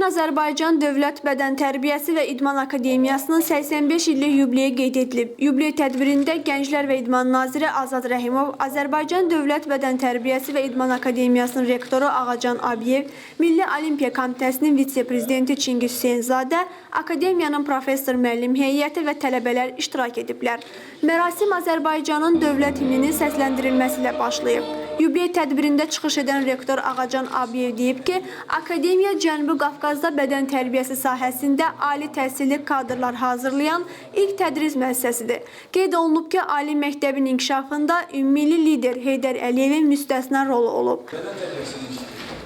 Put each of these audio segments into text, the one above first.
Azərbaycan Dövlət Bədən Tərbiyəsi və İdman Akademiyasının 85 illik yubileyi qeyd edilib. Yubiley tədbirində Gənclər və İdman Naziri Azad Rəhimov, Azərbaycan Dövlət Bədən Tərbiyəsi və İdman Akademiyasının rektoru Ağacan Abiyev, Milli Olimpiya Komitəsinin vitse-prezidenti Çingiz Hüseynzadə, Akademiyanın professor müəllim heyəti və tələbələr iştirak ediblər. Mərasim Azərbaycanın dövlət himninin səsləndirilməsi ilə başlayıb. Yubiley tədbirində çıxış edən rektor Ağacan Abiyev deyib ki, Akademiya Cənubi Qafqazda bədən tərbiyəsi sahəsində ali təhsilli kadrlar hazırlayan ilk tədris müəssisəsidir. Qeyd olunub ki, ali məktəbin inkişafında ümummilli lider Heydər Əliyevin müstəsna rolu olub. Bədən tərbiyəsinin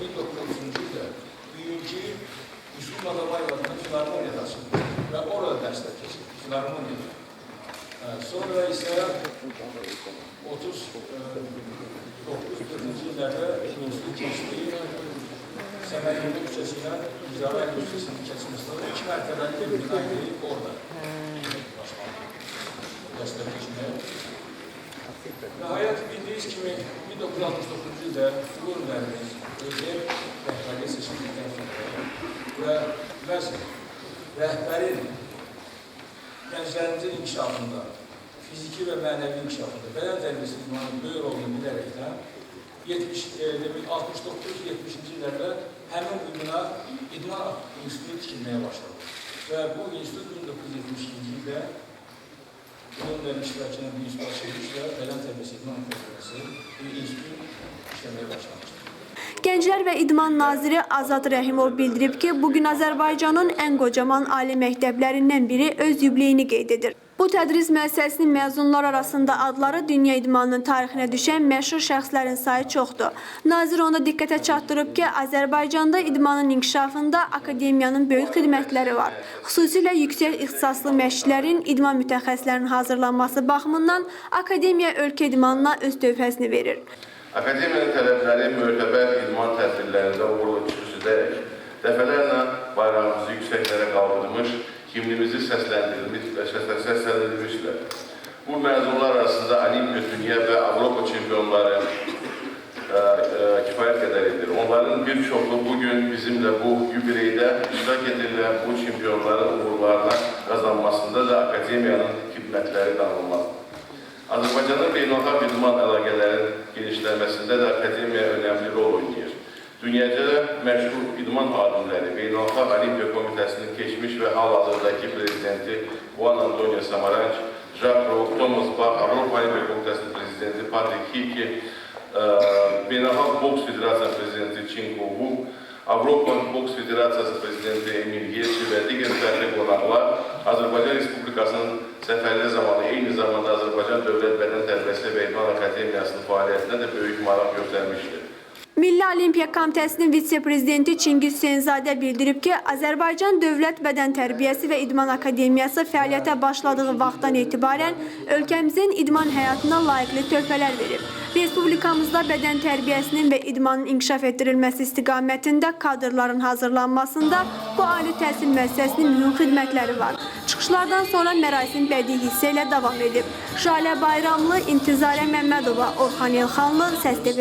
1930-cu ildə bugünkü Yusuf Madabayev'ın filarmoniya açıldı və orada dərslər keçirdi, filarmoniyada. Sonra isə 39-40-cı illərdə institut keçdiyi Səməriyyə küçəsi ilə İcra küçəsinin keçməsində 2 mərtəbəli bir bina edilib orada başlandı dərslər keçməyə. Nəhayət bildiyiniz kimi 1969-cu ildə Uğur müəllimiz Özyer rəhbərliyə seçildikdən sonra və məhz rəhbərin gənclərimizin inkişafında, fiziki və mənəvi inkişafında, bədən tərbiyəsi idmanın böyük rolunu bilərəkdən 69-70-ci illərdə həmin bu bina İdman İnstitutu tikilməyə başladı. Və bu institut 1972-ci ildə bunun iştirakının bir institut açılmış və bədən tərbiyəsi idman fakültəsi bir institut işləməyə başlamışdır. Gənclər və İdman Naziri Azad Rəhimov bildirib ki, bugün Azərbaycanın ən qocaman ali məktəblərindən biri öz yubileyini qeyd edir. Bu tədris müəssisəsinin məzunlar arasında adları dünya idmanının tarixinə düşən məşhur şəxslərin sayı çoxdur. Nazir ona diqqətə çatdırıb ki, Azərbaycanda idmanın inkişafında akademiyanın böyük xidmətləri var. Xüsusilə yüksək ixtisaslı məşqçilərin, idman mütəxəssislərinin hazırlanması baxımından akademiya ölkə idmanına öz tövhəsini verir. Akademiyanın tələbləri mötəbər idman tədbirlərində uğurlu çıxış edərək, dəfələrlə bayrağımızı yüksəklərə qaldırmış, himnimizi səsləndirmişlər. Bu məzunlar arasında Olimpiya, dünya və Avropa çempionları kifayət qədər edir. Onların bir çoxu bugün bizimlə bu yubileydə iştirak edirlər, bu çempionların uğurlarına qazanmasında da akademiyanın xidmətləri danılmalıdır. Azərbaycanın beynəlxalq idman əlaqələrinin genişlənməsində də akademiya önəmli rol oynayır. Dünyaca məşhur idman alimləri, Beynəlxalq Olimpiya Komitəsinin keçmiş və hal-hazırdakı prezidenti Juan Antonio Samaranch, Jacques Rou, Thomas Bach, Avropa Olimpiya Komitəsinin prezidenti Patrick Hickey, Beynəlxalq Boks Federasiyasının prezidenti Çin Kovu, Avropa Boks Federasiyası prezidenti Emil Yerçi və digər fərqli qonaqlar Azərbaycan Respublikasının səfərləri zamanı eyni zamanda Azərbaycan Dövlət Bədən Tərbiyəsi və İdman Akademiyasının fəaliyyətinə də böyük maraq göstərmişdir. Milli Olimpiya Komitəsinin vitse-prezidenti Çingiz Hüseynzadə bildirib ki, Azərbaycan Dövlət Bədən Tərbiyəsi və İdman Akademiyası fəaliyyətə başladığı vaxtdan etibarən ölkəmizin idman həyatına layiqli töhfələr verib. Respublikamızda bədən tərbiyəsinin və idmanın inkişaf etdirilməsi istiqamətində kadrların hazırlanmasında bu ali təhsil müəssisəsinin mühüm xidmətləri var. Çıxışlardan sonra mərasim bədii hissə ilə davam edib. Şalə Bayramlı, İntizarə Məmmədova, Orxan Elxanlı, Səs TV.